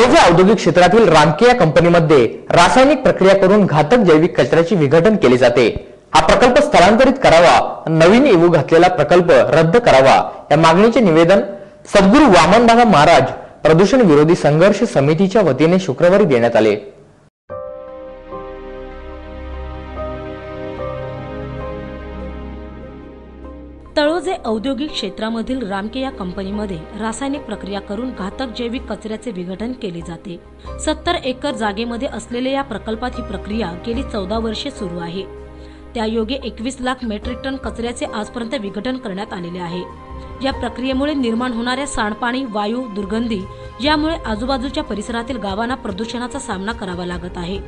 तळोजा औद्योगिक क्षेत्रातील रामके या कंपनीमध्ये रासायनिक प्रक्रिया करून घातक जैविक कचऱ्याचे विघटन केले जाते। हा प्रकल्प स्थलांतरित करावा, नवीन येऊ घातलेला प्रकल्प रद्द करावा या मागणीचे निवेदन सद्गुरू वामनबाबा महाराज प्रदूषण विरोधी संघर्ष समितीच्या वतीने शुक्रवारी देण्यात आले। तळोजे औद्योगिक क्षेत्रामधील रामके या कंपनीमध्ये रासायनिक प्रक्रिया करून घातक जैविक कचऱ्याचे विघटन केले जाते। 70 एकर जागेमध्ये असलेल्या या प्रकल्पात ही प्रक्रिया गेली 14 वर्षे सुरू आहे। त्यायोगे 21 लाख मेट्रिक टन कचऱ्याचे आजपर्यंत विघटन करण्यात आलेले आहे। या प्रक्रियेमुळे निर्माण होणाऱ्या सांडपाणी, वायू, दुर्गंधी यामुळे आजूबाजूच्या परिसरातील गावांना प्रदूषणाचा सामना करावा लागत आहे।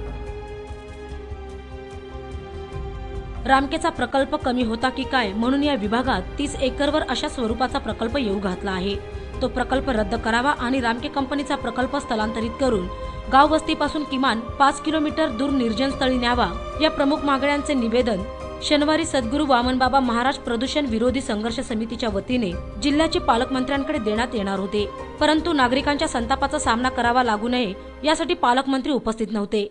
रामकेचा प्रकल्प कमी होता की काय म्हणून या विभागात 30 एकरवर अशा स्वरूपाचा प्रकल्प येऊ घातला आहे। तो प्रकल्प रद्द करावा आणि रामके कंपनीचा प्रकल्प स्थलांतरित करून गाव वस्तीपासून किमान 5 किलोमीटर दूर निर्जन स्थळी न्यावा या प्रमुख मागण्यांचे निवेदन शनिवारी सद्गुरू वामनबाबा महाराज प्रदूषण विरोधी संघर्ष समितीच्या वतीने जिल्ह्याचे पालकमंत्र्यांकडे देण्यात येणार होते। परंतु नागरिकांच्या संतापाचा सामना करावा लागू नये यासाठी पालकमंत्री उपस्थित नव्हते।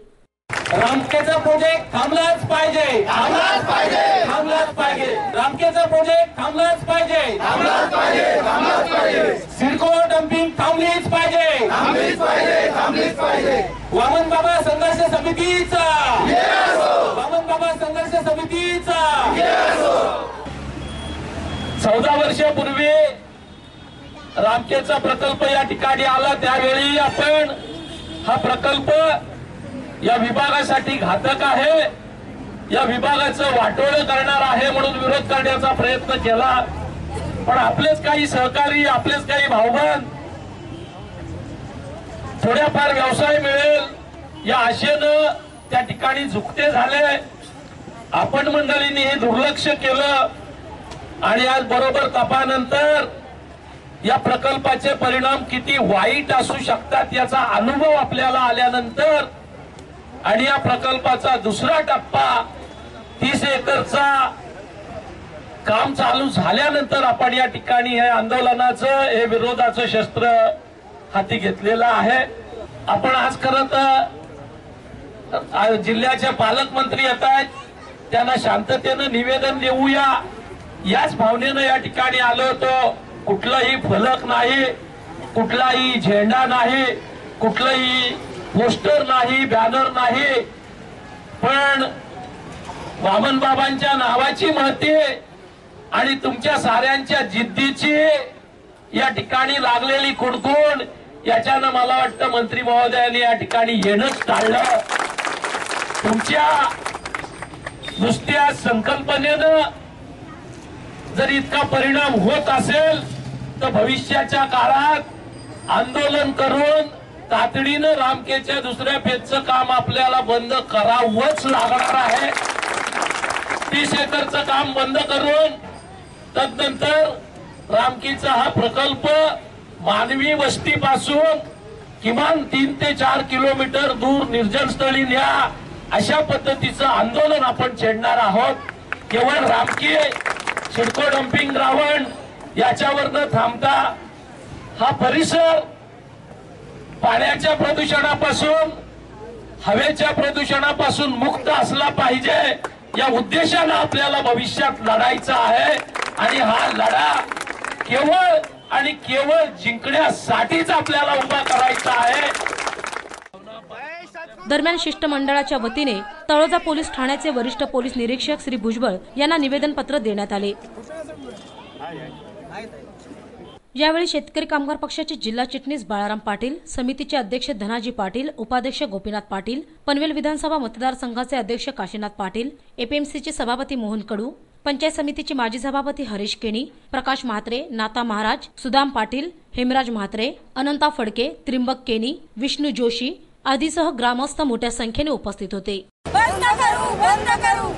रामकेचा प्रोजेक्ट थांबलाच पाहिजे, थांबलाच पाहिजे, थांबलाच पाहिजे। रामकेचा प्रोजेक्ट थांबलाच पाहिजे, थांबलाच पाहिजे, थांबलाच पाहिजे। सिडको डंपिंग थांबलीच पाहिजे, थांबलीच पाहिजे, थांबलीच पाहिजे। वामनबाबा संघर्ष समितीचा वामनबाबा संघर्ष समितीचा 14 वर्षापूर्वी रामकेचा प्रकल्प या ठिकाणी आला, त्यावेळी आपण हा प्रकल्प या विभागासाठी घातक आहे, या विभागाचं वाटोळं करणार आहे म्हणून विरोध करण्याचा प्रयत्न केला। पण आपलेच काही सहकारी, आपलेच काही भाऊबंद थोड्याफार व्यवसाय मिळेल या आशेनं त्या ठिकाणी झुकते झाले। आपण मंडळींनी हे दुर्लक्ष केलं आणि आज बरोबर तपानंतर या प्रकल्पाचे परिणाम किती वाईट असू शकतात याचा अनुभव आपल्याला आल्यानंतर आणि या प्रकल्पाचा दुसरा टप्पा 30 एकरचा काम चालू झाल्यानंतर आपण या ठिकाणी हे आंदोलनाचं, हे विरोधाचं शस्त्र हाती घेतलेलं आहे। आपण आज खरं तर जिल्ह्याचे पालकमंत्री येत आहेत, त्यांना शांततेनं निवेदन देऊया याच भावनेनं या ठिकाणी आलो होतो। कुठलाही फलक नाही, कुठलाही झेंडा नाही, कुठलंही पोस्टर नाही, बॅनर नाही, पण वामनबाबांच्या नावाची महती आणि तुमच्या साऱ्यांच्या जिद्दीची या ठिकाणी लागलेली कुणकुण याच्यानं मला वाटतं मंत्री महोदयांनी या ठिकाणी येणंच टाळलं। तुमच्या नुसत्या संकल्पनेनं जर इतका परिणाम होत असेल तर भविष्याच्या काळात आंदोलन करून तातडीनं रामकेच्या दुसऱ्या फेजचं काम आपल्याला बंद करावंच लागणार आहे। 30 एकरचं काम बंद करून तदनंतर रामकेचा हा प्रकल्प मानवी वस्तीपासून किमान 3 ते 4 किलोमीटर दूर निर्जन स्थळी न्या अशा पद्धतीचं आंदोलन आपण छेडणार आहोत। केवळ रामके सिडको डम्पिंग ग्राउंड याच्यावर न थांबता हा परिसर पाण्याच्या प्रदूषणापासून, हवेच्या प्रदूषणापासून मुक्त असला पाहिजे या उद्देशाने आपल्याला भविष्यात लढायचा आहे आणि हा लढा केवळ आणि केवळ जिंकण्यासाठीच आपल्याला उभा करायचा आहे। दरम्यान शिष्टमंडळाच्या वतीने तळोजा पोलीस ठाण्याचे वरिष्ठ पोलीस निरीक्षक श्री भुजबळ यांना निवेदन पत्र देण्यात आले। यावेळी शेतकरी कामगार पक्षाचे जिल्हा चिटणीस बाळाराम पाटील, समितीचे अध्यक्ष धनाजी पाटील, उपाध्यक्ष गोपीनाथ पाटील, पनवेल विधानसभा मतदारसंघाचे अध्यक्ष काशीनाथ पाटील, एपीएमसीचे सभापती मोहन कडू, पंचायत समितीचे माजी सभापती हरीश केणी, प्रकाश म्हात्रे, नाता महाराज, सुदाम पाटील, हेमराज म्हात्रे, अनंता फडके, त्रिंबक केणी, विष्णू जोशी आदीसह ग्रामस्थ मोठ्या संख्येने उपस्थित होते। बंद करू, बंद करू,